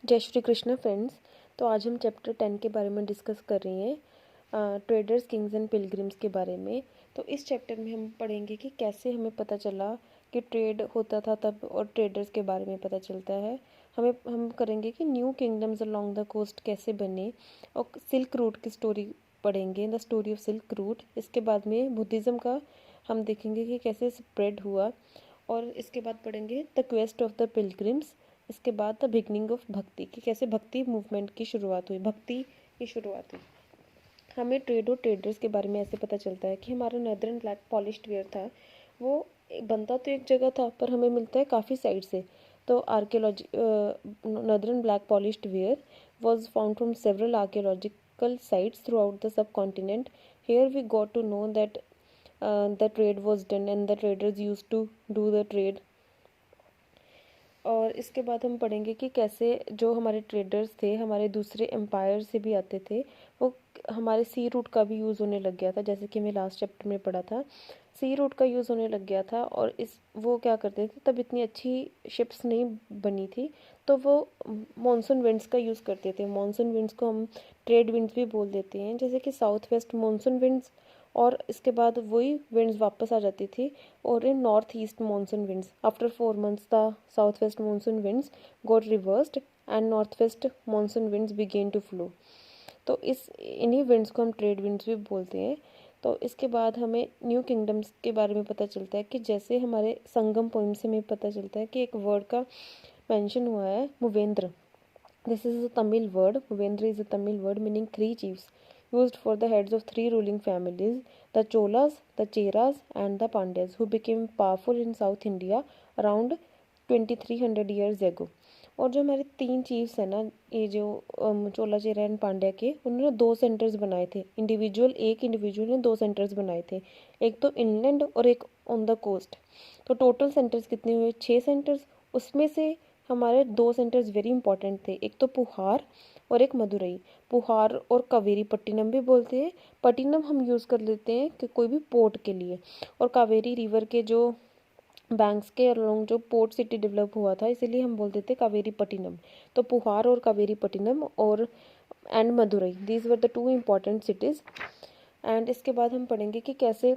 जय श्री कृष्ण फ्रेंड्स। तो आज हम चैप्टर 10 के बारे में डिस्कस कर रहे हैं, ट्रेडर्स किंग्स एंड पिलग्रिम्स के बारे में। तो इस चैप्टर में हम पढ़ेंगे कि कैसे हमें पता चला कि ट्रेड होता था तब, और ट्रेडर्स के बारे में पता चलता है। हम करेंगे कि new kingdoms along the coast कैसे बने, और सिल्क रूट की स्टोरी पढ़ेंगे, the story of silk route. इसके बाद में बुद्धिज़्म का हम देखेंगे कि कैसे स्प्रेड हुआ, और इसके बाद पढ़ेंगे the quest of the pilgrims. इसके बाद द बिगनिंग ऑफ भक्ति, कि कैसे भक्ति मूवमेंट की शुरुआत हुई, भक्ति की शुरुआत हुई। हमें ट्रेड और ट्रेडर्स के बारे में ऐसे पता चलता है कि हमारा नर्दर्न ब्लैक पॉलिश्ड वेयर था, वो बनता तो एक जगह था पर हमें मिलता है काफ़ी साइड से। तो archaeology northern black polished ware was found from several archaeological sites throughout the subcontinent. Here we got to know that the trade was done and the traders used to do the trade। और इसके बाद हम पढ़ेंगे कि कैसे जो हमारे traders थे हमारे दूसरे एम्पायर से भी आते थे, वो हमारे सी रूट का भी यूज़ होने लग गया था, जैसे कि मैं लास्ट चैप्टर में पढ़ा था। सी रूट का यूज़ होने लग गया था, और वो क्या करते थे, तब इतनी अच्छी शिप्स नहीं बनी थी, तो वो मॉनसून विंड्स का यूज़ करते थे। मॉनसून विंड्स को हम ट्रेड विंड्स भी बोल देते हैं, जैसे कि साउथ वेस्ट मॉनसून विंड्स, और इसके बाद वही विंड्स वापस आ जाती थी। और इन north east monsoon winds after 4 months the south west monsoon winds got reversed and north west monsoon winds began to flow. तो इन्हीं विंड्स को हम ट्रेड विंड्स भी बोलते हैं। तो इसके बाद हमें न्यू किंगडम्स के बारे में पता चलता है कि जैसे हमारे संगम पोइम से हमें पता चलता है कि एक वर्ड का मेंशन हुआ है, मुवेंद्र। This is a Tamil word. Muvendra is a Tamil word meaning three chiefs, used for the heads of three ruling families, the Cholas, the Cheras, and the Pandyas, who became powerful in South India around 2300 years ago। और जो हमारे तीन chiefs हैं ना, ये जो चोला चेरा and Pandya के, उन्होंने दो सेंटर्स बनाए थे। एक इंडिविजुअल ने दो सेंटर्स बनाए थे, एक तो इनलैंड और एक ऑन द कोस्ट। तो टोटल सेंटर्स कितने हुए, 6 सेंटर्स। उसमें से हमारे दो सेंटर्स वेरी इंपॉर्टेंट थे, एक तो पुहार और एक मदुरई। पुहार और कावेरी पट्टिनम भी बोलते हैं। पट्टिनम हम यूज़ कर लेते हैं कि कोई भी पोर्ट के लिए, और कावेरी रिवर के जो बैंक्स के अलोंग जो पोर्ट सिटी डेवलप हुआ था, इसीलिए हम बोलते थे कावेरी पट्टिनम। तो पुहार और कावेरी पट्टिनम और and Madurai, these were the two important cities. And इसके बाद हम पढ़ेंगे कि कैसे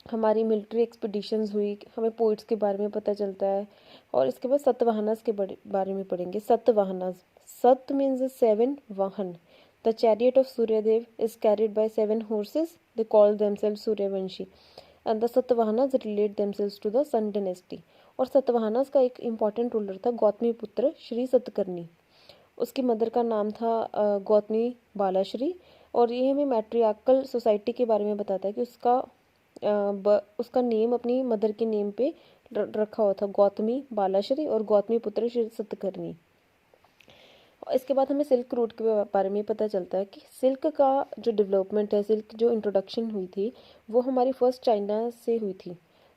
हमारी मिलिट्री एक्सपीडिशंस हुई, हमें पोइट्स के बारे में पता चलता है। और इसके बाद सतवाहनस के बारे में पढ़ेंगे। सतवाहनस, सत मीन्स 7 वाहन। The chariot of Suryadev is carried by 7 horses, they call themselves Suryavanshi, and the Satavahanas relate themselves to the sun dynasty. और सतवाहनस का एक इम्पॉर्टेंट रूलर था गौतमी पुत्र श्री सतकर्णी। उसकी मदर का नाम था गौतमी बालाश्री। और ये हमें मैट्रियार्कल सोसाइटी के बारे में बताता है कि उसका नेम अपनी मदर के नेम पे रखा हुआ था, गौतमी बालाश्री और गौतमी पुत्र श्री सतकर्णी। इसके बाद हमें सिल्क रूट के बारे में पता चलता है कि सिल्क का जो डेवलपमेंट है, सिल्क जो इंट्रोडक्शन हुई थी, वो हमारी फर्स्ट चाइना से हुई थी।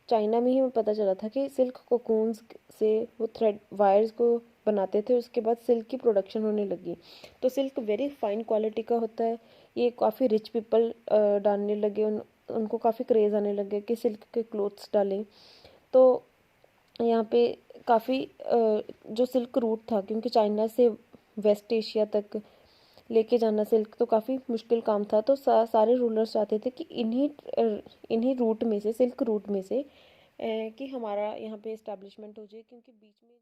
चाइना में ही हमें पता चला था कि सिल्क कोकून्स से वो थ्रेड वायर्स को बनाते थे, उसके बाद सिल्क की प्रोडक्शन होने लगी। तो सिल्क वेरी फाइन क्वालिटी का होता है। ये काफ़ी रिच पीपल डालने लगे, उनको काफ़ी क्रेज़ आने लगे कि सिल्क के क्लोथ्स डालें। तो यहाँ पे काफ़ी जो सिल्क रूट था, क्योंकि चाइना से वेस्ट एशिया तक लेके जाना सिल्क तो काफ़ी मुश्किल काम था। तो सारे रूलर्स चाहते थे कि इन्हीं रूट में से, सिल्क रूट में से कि हमारा यहाँ पे इस्टेब्लिशमेंट हो जाए, क्योंकि बीच में